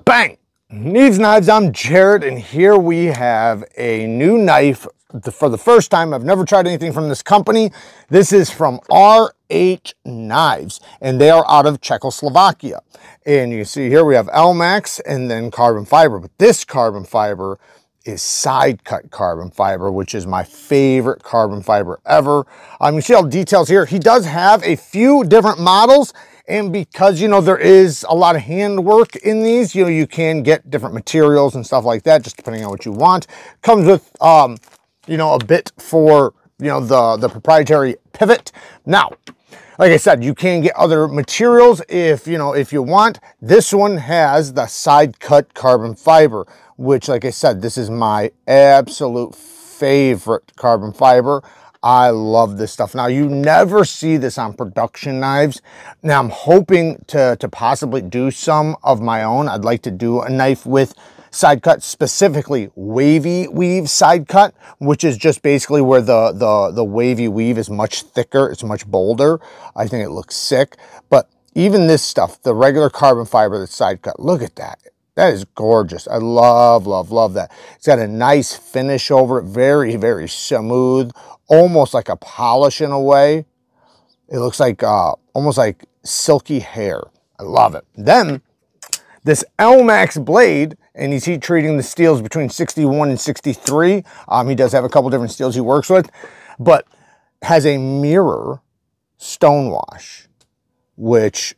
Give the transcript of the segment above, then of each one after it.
Bang! Neeves Knives, I'm Jared, and here we have a new knife for the first time. I've never tried anything from this company. This is from R&H Knives, and they are out of Czechoslovakia. And you can see here we have Elmax and then carbon fiber, but this carbon fiber is side cut carbon fiber, which is my favorite carbon fiber ever. You see all the details here. He does have a few different models, and because, you know, there is a lot of handwork in these, you know, you can get different materials and stuff like that, just depending on what you want. Comes with, you know, a bit for, you know, the proprietary pivot. Now, like I said, you can get other materials if, you know, if you want. This one has the side cut carbon fiber, which, like I said, this is my absolute favorite carbon fiber. I love this stuff. Now, you never see this on production knives. Now, I'm hoping to possibly do some of my own. I'd like to do a knife with side cut, specifically wavy weave side cut, which is just basically where the wavy weave is much thicker. It's much bolder. I think it looks sick. But even this stuff, the regular carbon fiber that's side cut, look at that. That is gorgeous. I love, love, love that. It's got a nice finish over it. Very, very smooth. Almost like a polish in a way. It looks like almost like silky hair. I love it. Then this Elmax blade, and he's heat treating the steels between 61 and 63. He does have a couple different steels he works with, but has a mirror stonewash, which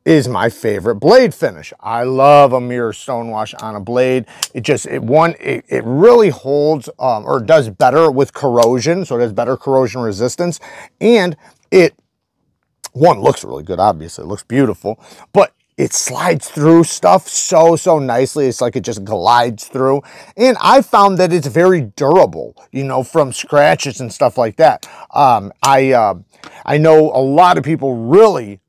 is my favorite blade finish. I love a mirror stonewash on a blade. It just, it really holds or does better with corrosion, so it has better corrosion resistance, and it, one, looks really good, obviously, it looks beautiful, but it slides through stuff so nicely. It's like it just glides through. And I found that it's very durable, you know, from scratches and stuff like that. I know a lot of people really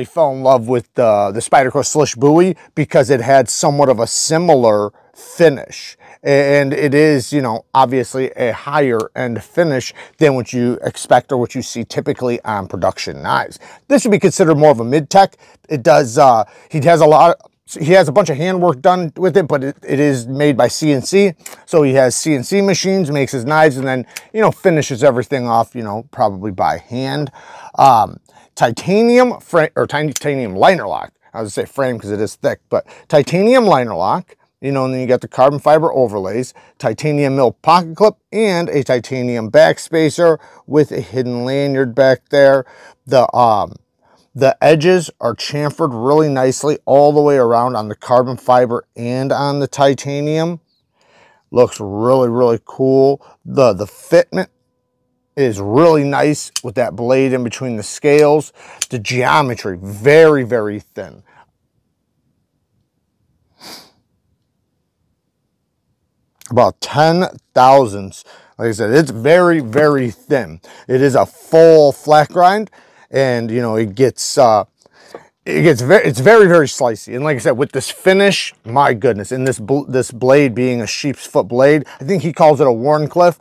fell in love with the Spyderco Slish Buoy because it had somewhat of a similar finish. And it is, you know, obviously a higher end finish than what you expect or what you see typically on production knives. This would be considered more of a mid-tech. It does, he has a bunch of handwork done with it, but it is made by CNC. So he has CNC machines, makes his knives, and then, you know, finishes everything off, you know, probably by hand. Titanium frame, or titanium liner lock. I was gonna say frame because it is thick, but titanium liner lock. You know, and then you got the carbon fiber overlays, titanium mill pocket clip, and a titanium backspacer with a hidden lanyard back there. The edges are chamfered really nicely all the way around on the carbon fiber and on the titanium. Looks really cool. The fitment is really nice with that blade in between the scales. The geometry, very thin. About 10 thousandths. Like I said, it's very thin. It is a full flat grind, and you know, it's very slicey. And like I said, with this finish, my goodness, and this blade being a sheep's foot blade, I think he calls it a Wharncliffe,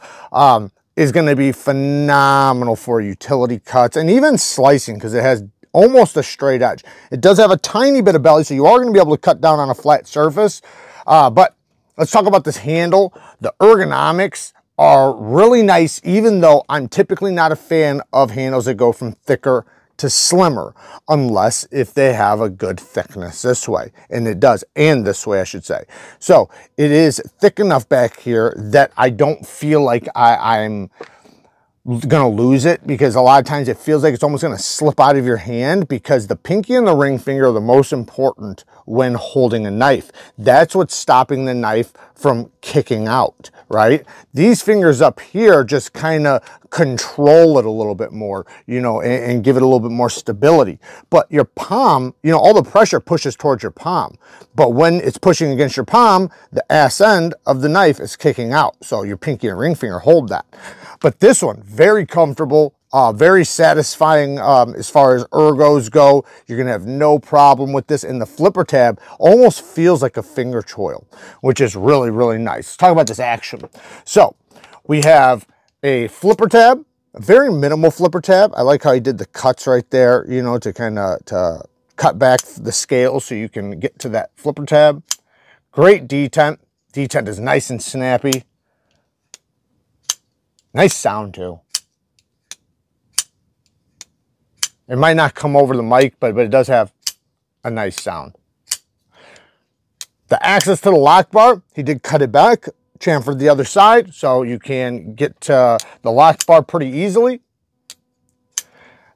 is going to be phenomenal for utility cuts and even slicing because it has almost a straight edge. It does have a tiny bit of belly, so you are going to be able to cut down on a flat surface, but let's talk about this handle. The ergonomics are really nice, even though I'm typically not a fan of handles that go from thicker to slimmer, unless if they have a good thickness this way, and it does, and this way I should say. So it is thick enough back here that I don't feel like I'm gonna lose it, because a lot of times it feels like it's almost gonna slip out of your hand, because the pinky and the ring finger are the most important when holding a knife. That's what's stopping the knife from kicking out, right? These fingers up here just kind of control it a little bit more, you know, and give it a little bit more stability. But your palm, you know, all the pressure pushes towards your palm. But when it's pushing against your palm, the ass end of the knife is kicking out. So your pinky and ring finger hold that. But this one, very comfortable, very satisfying as far as ergos go. You're gonna have no problem with this. And the flipper tab almost feels like a finger choil, which is really nice. Let's talk about this action. So we have a flipper tab, a very minimal flipper tab. I like how he did the cuts right there, you know, to kind of cut back the scale so you can get to that flipper tab. Great detent. Detent is nice and snappy. Nice sound too. It might not come over the mic, but it does have a nice sound. The access to the lock bar, he did cut it back, chamfered the other side, so you can get to the lock bar pretty easily.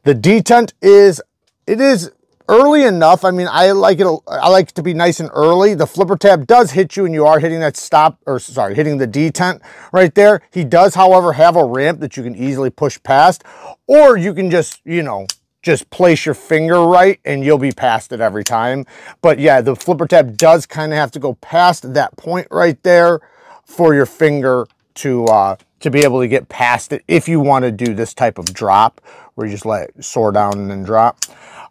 The detent is, it is early enough. I mean, I like it to be nice and early. The flipper tab does hit you and you are hitting that stop, or sorry, hitting the detent right there. He does, however, have a ramp that you can easily push past, or you can just, you know, just place your finger right and you'll be past it every time. But yeah, the flipper tab does kind of have to go past that point right there for your finger to be able to get past it if you want to do this type of drop where you just let it soar down and then drop.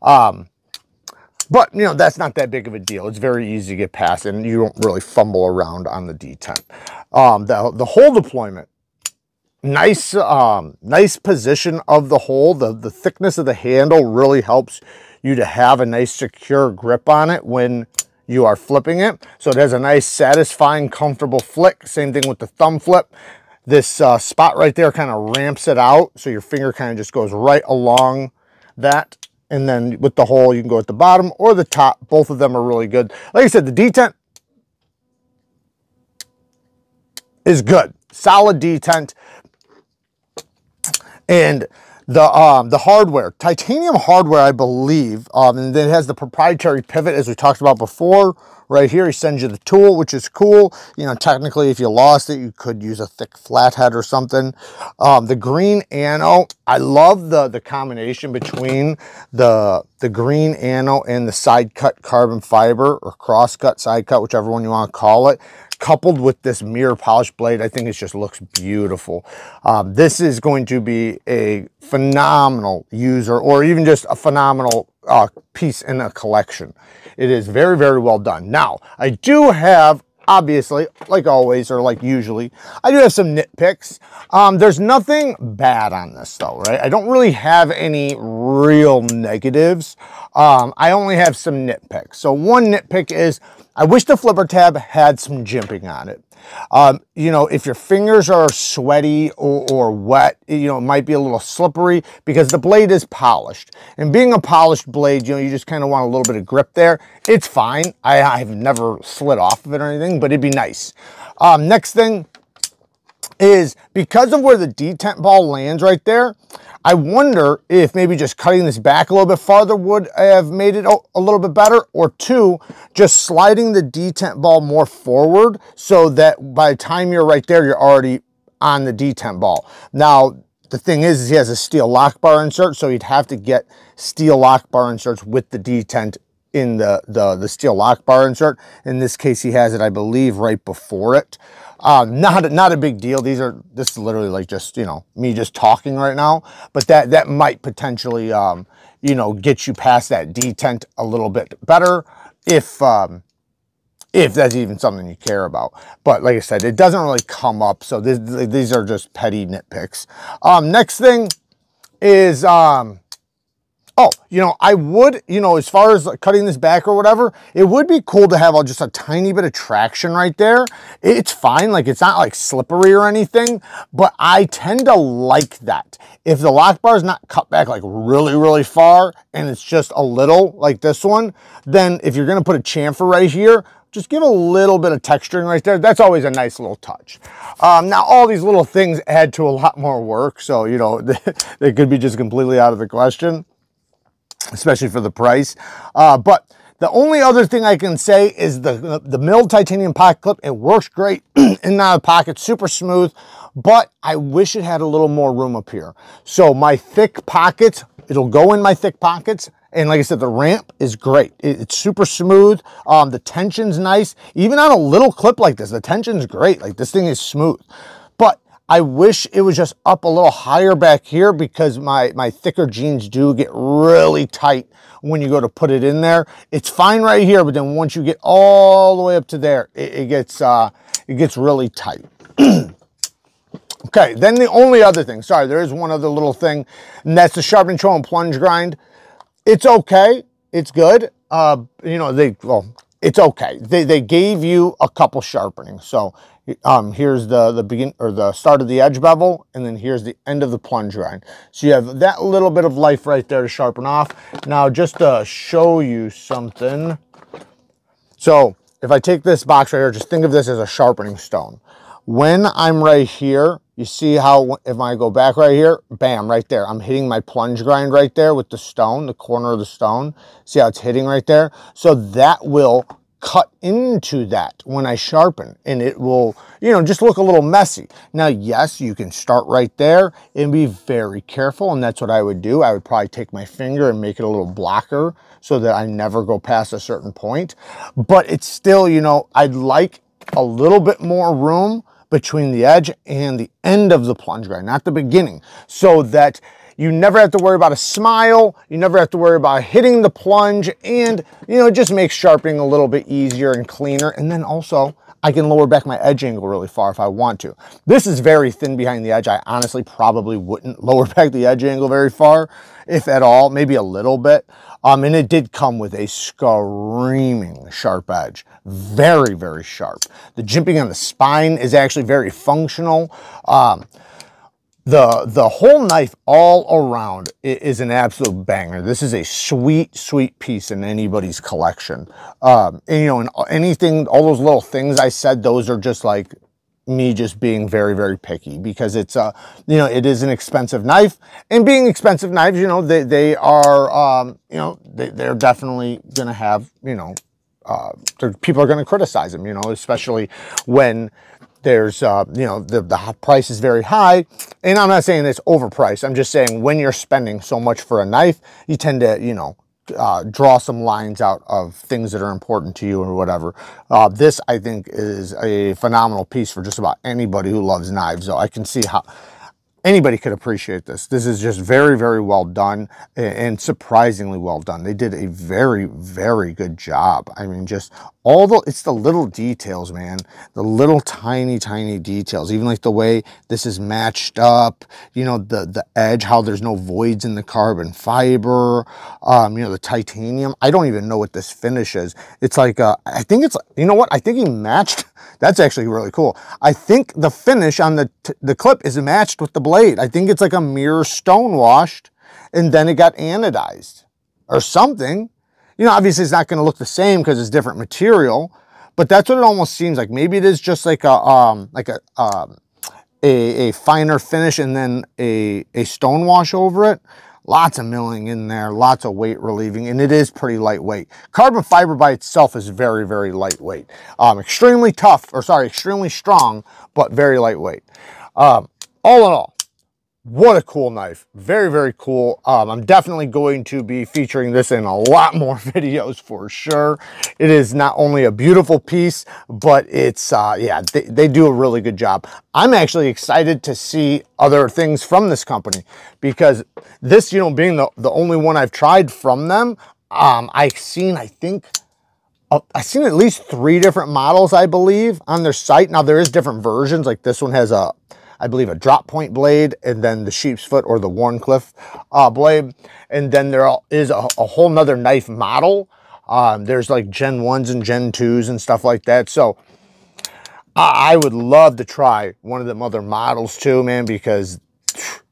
But, you know, that's not that big of a deal. It's very easy to get past and you don't really fumble around on the detent. The hole deployment. Nice, nice position of the hole. The thickness of the handle really helps you to have a nice secure grip on it when you are flipping it. So it has a nice satisfying, comfortable flick. Same thing with the thumb flip. This spot right there kind of ramps it out. So your finger kind of just goes right along that. And then with the hole, you can go at the bottom or the top. Both of them are really good. Like I said, the detent is good. Solid detent. And the hardware, titanium hardware, I believe, and then it has the proprietary pivot as we talked about before. Right here, he sends you the tool, which is cool. You know, technically, if you lost it, you could use a thick flathead or something. The green ano, I love the combination between the green ano and the side cut carbon fiber, or cross cut, side cut, whichever one you want to call it, coupled with this mirror polish blade. I think it just looks beautiful. This is going to be a phenomenal user, or even just a phenomenal piece in a collection. It is very, very well done. Now, I do have, obviously, like always, or like usually, I do have some nitpicks. There's nothing bad on this though, right? I don't really have any real negatives. I only have some nitpicks. So one nitpick is, I wish the flipper tab had some jimping on it. You know, if your fingers are sweaty or wet, you know, it might be a little slippery because the blade is polished. And being a polished blade, you know, you just kind of want a little bit of grip there. It's fine. I've never slid off of it or anything, but it'd be nice. Next thing is, because of where the detent ball lands right there, I wonder if maybe just cutting this back a little bit farther would have made it a little bit better, or two, just sliding the detent ball more forward so that by the time you're right there, you're already on the detent ball. Now, the thing is he has a steel lock bar insert, so you'd have to get steel lock bar inserts with the detent in the steel lock bar insert. In this case, he has it, I believe, right before it. Not a big deal. This is literally like just, you know, me just talking right now, but that might potentially, you know, get you past that detent a little bit better if that's even something you care about. But like I said, it doesn't really come up. So these are just petty nitpicks. Next thing is, oh, you know, I would, you know, as far as cutting this back or whatever, it would be cool to have just a tiny bit of traction right there. It's fine. Like, it's not like slippery or anything, but I tend to like that. If the lock bar is not cut back like really, really far and it's just a little like this one, then if you're going to put a chamfer right here, just give a little bit of texturing right there. That's always a nice little touch. Now, all these little things add to a lot more work. So, you know, they could be just completely out of the question, especially for the price. But the only other thing I can say is the milled titanium pocket clip. It works great in and out of the pocket, super smooth, but I wish it had a little more room up here. So my thick pockets, it'll go in my thick pockets. And like I said, the ramp is great. It's super smooth. The tension's nice. Even on a little clip like this, the tension's great. Like, this thing is smooth. But I wish it was just up a little higher back here, because my thicker jeans do get really tight when you go to put it in there. It's fine right here, but then once you get all the way up to there, it gets really tight. Okay, then the only other thing, sorry, there is one other little thing, and that's the sharpening tool and plunge grind. It's okay. It's good. You know, well, it's okay. They gave you a couple sharpenings. So here's the start of the edge bevel, and then here's the end of the plunge grind. So you have that little bit of life right there to sharpen off. Now, just to show you something. So if I take this box right here, just think of this as a sharpening stone. When I'm right here, you see how if I go back right here, bam, right there, I'm hitting my plunge grind right there with the stone, the corner of the stone. See how it's hitting right there? So that will cut into that when I sharpen, and it will, you know, just look a little messy. Now, yes, you can start right there and be very careful, and that's what I would do. I would probably take my finger and make it a little blocker so that I never go past a certain point. But it's still, you know, I'd like a little bit more room between the edge and the end of the plunge grind, not the beginning, so that you never have to worry about a smile, you never have to worry about hitting the plunge, and, you know, it just makes sharpening a little bit easier and cleaner. And then also, I can lower back my edge angle really far if I want to. This is very thin behind the edge. I honestly probably wouldn't lower back the edge angle very far, if at all, maybe a little bit. And it did come with a screaming sharp edge. Very, very sharp. The jimping on the spine is actually very functional. The whole knife all around is an absolute banger. This is a sweet, sweet piece in anybody's collection. And, you know, and anything, all those little things I said, those are just like me just being very, very picky, because it's you know, it is an expensive knife, and being expensive knives, you know, they are you know, they're definitely gonna have, you know, people are gonna criticize them, you know, especially when there's you know, the price is very high. And I'm not saying it's overpriced, I'm just saying when you're spending so much for a knife, you tend to, you know, draw some lines out of things that are important to you or whatever. This, I think, is a phenomenal piece for just about anybody who loves knives. So I can see how anybody could appreciate this. This is just very, very well done, and surprisingly well done. They did a very, very good job. I mean, just it's the little details, man. The little tiny, tiny details. Even like the way this is matched up, you know, the edge, how there's no voids in the carbon fiber, you know, the titanium. I don't even know what this finish is. It's like, I think it's, you know what? I think he matched. That's actually really cool. I think the finish on the clip is matched with the blade. I think it's like a mirror stone washed, and then it got anodized or something. You know, obviously it's not going to look the same because it's different material, but that's what it almost seems like. Maybe it is just like a finer finish and then a stone wash over it. Lots of milling in there, lots of weight relieving, and it is pretty lightweight. Carbon fiber by itself is very, very lightweight. Extremely tough, or sorry, extremely strong, but very lightweight. All in all, what a cool knife. Very, very cool. I'm definitely going to be featuring this in a lot more videos for sure. It is not only a beautiful piece, but it's, yeah, they do a really good job. I'm actually excited to see other things from this company, because this, you know, being the only one I've tried from them, I've seen, I think, I've seen at least 3 different models, I believe, on their site. Now, there is different versions. Like this one has I believe a drop point blade, and then the sheep's foot or the Wharncliffe blade. And then there is a whole nother knife model. There's like Gen 1s and Gen 2s and stuff like that. So I would love to try one of them other models too, man, because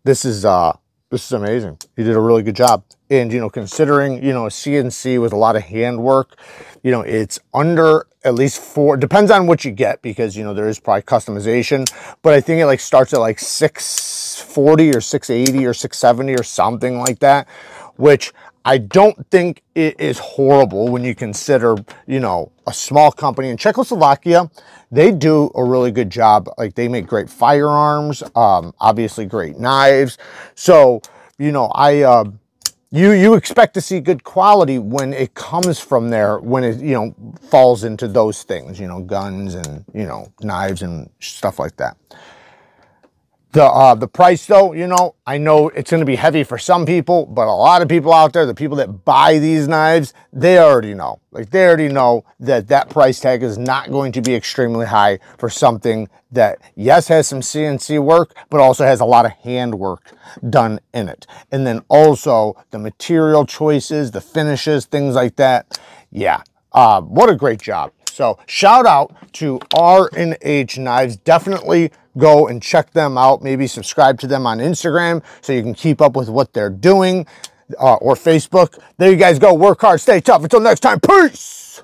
this is amazing. He did a really good job. And, you know, considering, you know, a CNC with a lot of handwork, you know, it's under at least 4, depends on what you get, because, you know, there is probably customization, but I think it like starts at like 640 or 680 or 670 or something like that, which I don't think it is horrible when you consider, you know, a small company in Czechoslovakia. They do a really good job. Like, they make great firearms, obviously great knives. So, you know, you expect to see good quality when it comes from there, when it, you know, falls into those things, you know, guns and, you know, knives and stuff like that. The price though, you know, I know it's going to be heavy for some people, but a lot of people out there, the people that buy these knives, they already know. Like, they already know that that price tag is not going to be extremely high for something that, yes, has some CNC work, but also has a lot of hand work done in it. And then also the material choices, the finishes, things like that. Yeah, What a great job. So shout out to R&H Knives. Definitely go and check them out. Maybe subscribe to them on Instagram so you can keep up with what they're doing, or Facebook. There you guys go. Work hard, stay tough. Until next time, peace.